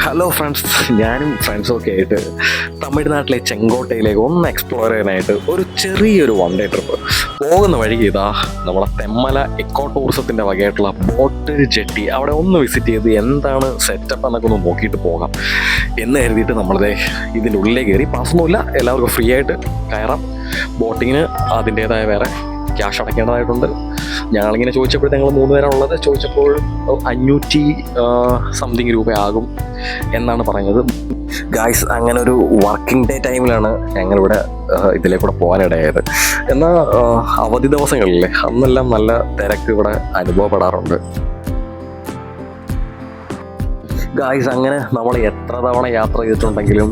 Hello friends, ഞാനും ഫ്രണ്ട്സും ഒക്കെ ആയിട്ട് തമിഴ്നാട്ടിലെ ചെങ്കോട്ടയിലേക്ക് ഒന്ന് എക്സ്പ്ലോർ ചെയ്യാനായിട്ട് ഒരു ചെറിയൊരു വൺ ഡേ ട്രിപ്പ് പോകുന്ന വഴിക്ക് ഇതാ നമ്മളെ തെമ്മല എക്കോ ടൂറിസത്തിൻ്റെ വകയായിട്ടുള്ള ബോട്ട് ജെട്ടി അവിടെ ഒന്ന് വിസിറ്റ് ചെയ്ത് എന്താണ് സെറ്റപ്പ് എന്നൊക്കെ ഒന്ന് നോക്കിയിട്ട് പോകാം എന്ന് കരുതിയിട്ട് നമ്മളിതേ ഇതിൻ്റെ ഉള്ളിലേക്ക് കയറി. പാസ്സൊന്നുമില്ല, എല്ലാവർക്കും ഫ്രീ ആയിട്ട് കയറാം. ബോട്ടിങ്ങിന് അതിൻ്റേതായ വേറെ ക്യാഷ് അടയ്ക്കേണ്ടതായിട്ടുണ്ട്. ഞങ്ങളിങ്ങനെ ചോദിച്ചപ്പോൾ ഞങ്ങൾ 3 പേരാണുള്ളത്. ചോദിച്ചപ്പോൾ 500 സംതിങ് രൂപയാകും എന്നാണ് പറഞ്ഞത്. ഗായ്സ്, അങ്ങനെ ഒരു വർക്കിംഗ് ഡേ ടൈമിലാണ് ഞങ്ങളിവിടെ ഇതിലേക്കൂടെ പോകാനിടയായത്. എന്നാൽ അവധി ദിവസങ്ങളിലെ അന്നെല്ലാം നല്ല തിരക്ക് ഇവിടെ അനുഭവപ്പെടാറുണ്ട്. ഗായ്സ്, അങ്ങനെ നമ്മൾ എത്ര തവണ യാത്ര ചെയ്തിട്ടുണ്ടെങ്കിലും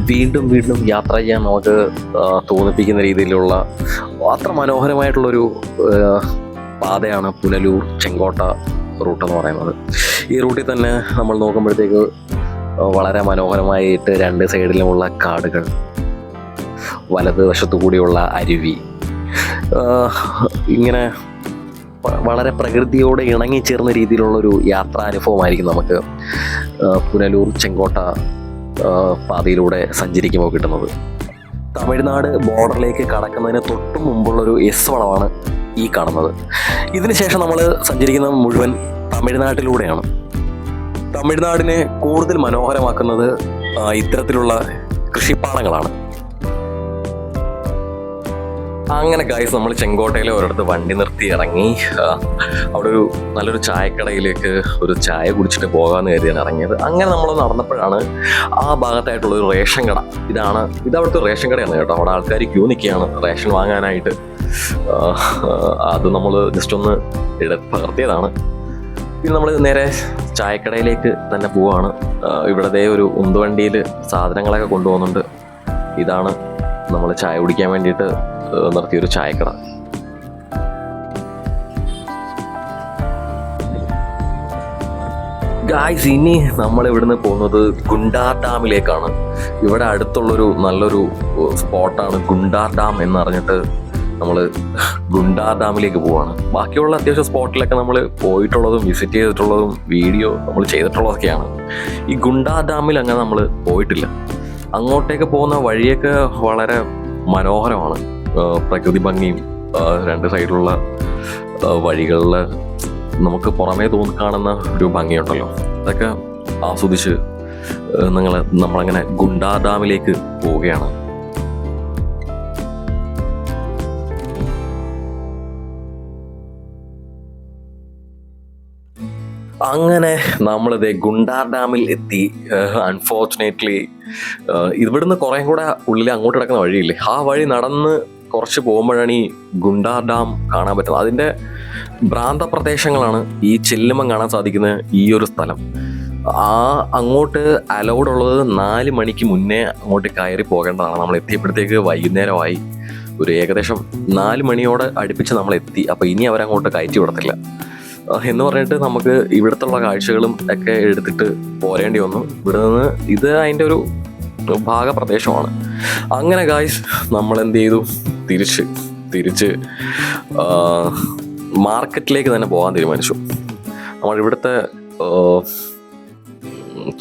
വീണ്ടും വീണ്ടും യാത്ര ചെയ്യാൻ നമുക്ക് തോന്നിപ്പിക്കുന്ന രീതിയിലുള്ള അത്ര മനോഹരമായിട്ടുള്ളൊരു പാതയാണ് പുനലൂർ ചെങ്കോട്ട റൂട്ട് എന്ന് പറയുന്നത്. ഈ റൂട്ടിൽ തന്നെ നമ്മൾ നോക്കുമ്പോഴത്തേക്ക് വളരെ മനോഹരമായിട്ട് 2 സൈഡിലുമുള്ള കാടുകൾ, വലതുവശത്തു കൂടിയുള്ള അരുവി, ഇങ്ങനെ വളരെ പ്രകൃതിയോട് ഇണങ്ങിച്ചേർന്ന രീതിയിലുള്ളൊരു യാത്രാനുഭവമായിരിക്കും നമുക്ക് പുനലൂർ ചെങ്കോട്ട പാതയിലൂടെ സഞ്ചരിക്കുമ്പോൾ കിട്ടുന്നത്. തമിഴ്നാട് ബോർഡറിലേക്ക് കടക്കുന്നതിന് തൊട്ട് മുമ്പുള്ളൊരു എസ് വളവാണ് ഈ കാണുന്നത്. ഇതിനുശേഷം നമ്മൾ സഞ്ചരിക്കുന്നത് മുഴുവൻ തമിഴ്നാട്ടിലൂടെയാണ്. തമിഴ്നാടിനെ കൂടുതൽ മനോഹരമാക്കുന്നത് ഇത്തരത്തിലുള്ള കൃഷിപ്പാടങ്ങളാണ്. അങ്ങനെ ഗായ്സ്, നമ്മൾ ചെങ്കോട്ടയിലെ ഒരിടത്ത് വണ്ടി നിർത്തി ഇറങ്ങി അവിടെ ഒരു നല്ലൊരു ചായക്കടയിലേക്ക് ഒരു ചായ കുടിച്ചിട്ട് പോകാമെന്ന് കരുതിയാണ് ഇറങ്ങിയത്. അങ്ങനെ നമ്മൾ നടന്നപ്പോഴാണ് ആ ഭാഗത്തായിട്ടുള്ള ഒരു റേഷൻ കട. ഇതവിടുത്തെ റേഷൻ കടയാണ് കേട്ടോ. അവിടെ ആൾക്കാർ ക്യൂ നിൽക്കുകയാണ് റേഷൻ വാങ്ങാനായിട്ട്. അത് നമ്മൾ ജസ്റ്റ് ഒന്ന് പകർത്തിയതാണ്. പിന്നെ നമ്മൾ നേരെ ചായക്കടയിലേക്ക് തന്നെ പോവാണ്. ഇവിടത്തെ ഒരു ഉന്തുവണ്ടിയിൽ സാധനങ്ങളൊക്കെ കൊണ്ടുപോകുന്നുണ്ട്. ഇതാണ് നമ്മൾ ചായ കുടിക്കാൻ വേണ്ടിയിട്ട് നിർത്തിയൊരു ചായക്കട. ഗായ്സ്, ഇനി നമ്മൾ ഇവിടുന്ന് പോകുന്നത് ഗുണ്ടാർ ഡാമിലേക്കാണ്. ഇവിടെ അടുത്തുള്ളൊരു നല്ലൊരു സ്പോട്ടാണ് ഗുണ്ടാർ ഡാം എന്ന് പറഞ്ഞിട്ട് നമ്മൾ ഗുണ്ടാർ ഡാമിലേക്ക് പോവാണ്. ബാക്കിയുള്ള അത്യാവശ്യം സ്പോട്ടിലൊക്കെ നമ്മൾ പോയിട്ടുള്ളതും വിസിറ്റ് ചെയ്തിട്ടുള്ളതും വീഡിയോ നമ്മൾ ചെയ്തിട്ടുള്ളതൊക്കെയാണ്. ഈ ഗുണ്ടാർ ഡാമിൽ അങ്ങനെ നമ്മൾ പോയിട്ടില്ല. അങ്ങോട്ടേക്ക് പോകുന്ന വഴിയൊക്കെ വളരെ മനോഹരമാണ്. പ്രകൃതി ഭംഗിയും 2 സൈഡിലുള്ള വഴികളിൽ നമുക്ക് പുറമേ കാണുന്ന ഒരു ഭംഗിയുണ്ടല്ലോ, അതൊക്കെ ആസ്വദിച്ച് നമ്മളങ്ങനെ ഗുണ്ടാർ ഡാമിലേക്ക് പോവുകയാണ്. അങ്ങനെ നമ്മളിത് ഗുണ്ടാർ ഡാമിൽ എത്തി. അൺഫോർച്ചുനേറ്റ്ലി ഇവിടുന്ന് കുറേ കൂടെ ഉള്ളിൽ അങ്ങോട്ട് കിടക്കുന്ന വഴിയില്ലേ, ആ വഴി നടന്ന് കുറച്ച് പോകുമ്പോഴാണ് ഈ ഗുണ്ടാർ ഡാം കാണാൻ പറ്റുന്നത്. അതിൻ്റെ ഭ്രാന്ത പ്രദേശങ്ങളാണ് ഈ ചെല്ലുമ്പം കാണാൻ സാധിക്കുന്ന ഈ ഒരു സ്ഥലം. അങ്ങോട്ട് അലൗഡ് ഉള്ളത് 4 മണിക്ക് മുന്നേ അങ്ങോട്ട് കയറി പോകേണ്ടതാണ്. നമ്മൾ എത്തിയപ്പോഴത്തേക്ക് വൈകുന്നേരമായി. ഒരു ഏകദേശം 4 മണിയോടെ അടുപ്പിച്ച് നമ്മൾ എത്തി. അപ്പോൾ ഇനി അവരങ്ങോട്ട് കയറ്റി വിടത്തില്ല എന്ന് പറഞ്ഞിട്ട് നമുക്ക് ഇവിടുത്തുള്ള കാഴ്ചകളും ഒക്കെ എടുത്തിട്ട് പോരേണ്ടി വന്നു. ഇവിടെ നിന്ന് ഇത് അതിൻ്റെ ഒരു ഭാഗപ്രദേശമാണ്. അങ്ങനെ ഗായ്സ്, നമ്മൾ എന്ത് ചെയ്തു, തിരിച്ച് മാർക്കറ്റിലേക്ക് തന്നെ പോകാൻ തീരുമാനിച്ചു. നമ്മളിവിടുത്തെ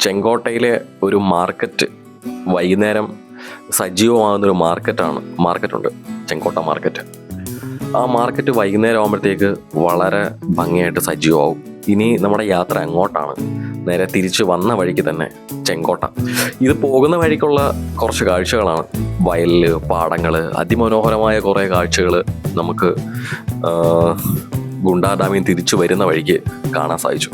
ചെങ്കോട്ടയിലെ ഒരു മാർക്കറ്റ്, വൈകുന്നേരം സജീവമാകുന്നൊരു മാർക്കറ്റുണ്ട്, ചെങ്കോട്ട മാർക്കറ്റ്. ആ മാർക്കറ്റ് വൈകുന്നേരം ആകുമ്പോഴത്തേക്ക് വളരെ ഭംഗിയായിട്ട് സജീവമാവും. ഇനി നമ്മുടെ യാത്ര അങ്ങോട്ടാണ്. നേരെ തിരിച്ച് വന്ന വഴിക്ക് തന്നെ ചെങ്കോട്ട. ഇത് പോകുന്ന വഴിക്കുള്ള കുറച്ച് കാഴ്ചകളാണ്. വയലില്, പാടങ്ങൾ, അതിമനോഹരമായ കുറേ കാഴ്ചകൾ നമുക്ക് ഗുണ്ടാർ ഡാമിൽ തിരിച്ചു വരുന്ന വഴിക്ക് കാണാൻ സാധിച്ചു.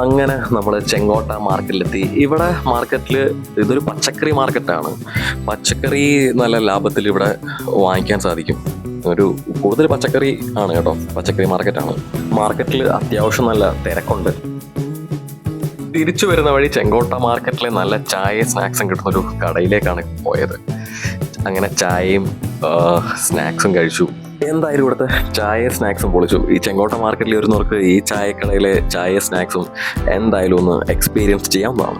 അങ്ങനെ നമ്മൾ ചെങ്കോട്ട മാർക്കറ്റിലെത്തി. ഇവിടെ മാർക്കറ്റിൽ ഇതൊരു പച്ചക്കറി മാർക്കറ്റാണ്. പച്ചക്കറി നല്ല ലാഭത്തിൽ ഇവിടെ വാങ്ങിക്കാൻ സാധിക്കും. കൂടുതൽ പച്ചക്കറി ആണ് കേട്ടോ, പച്ചക്കറി മാർക്കറ്റാണ്. മാർക്കറ്റിൽ അത്യാവശ്യം നല്ല തിരക്കുണ്ട്. തിരിച്ചു വരുന്ന വഴി ചെങ്കോട്ട മാർക്കറ്റിലെ നല്ല ചായ സ്നാക്സും കിട്ടുന്നൊരു കടയിലേക്കാണ് പോയത്. അങ്ങനെ ചായയും സ്നാക്സും കഴിച്ചു. എന്തായാലും ഇവിടുത്തെ ചായ സ്നാക്സും പൊളിച്ചു. ഈ ചെങ്കോട്ട മാർക്കറ്റിൽ വരുന്നവർക്ക് ഈ ചായക്കടയിലെ ചായ സ്നാക്സും എന്തായാലും ഒന്ന് എക്സ്പീരിയൻസ് ചെയ്യാവുന്നതാണ്.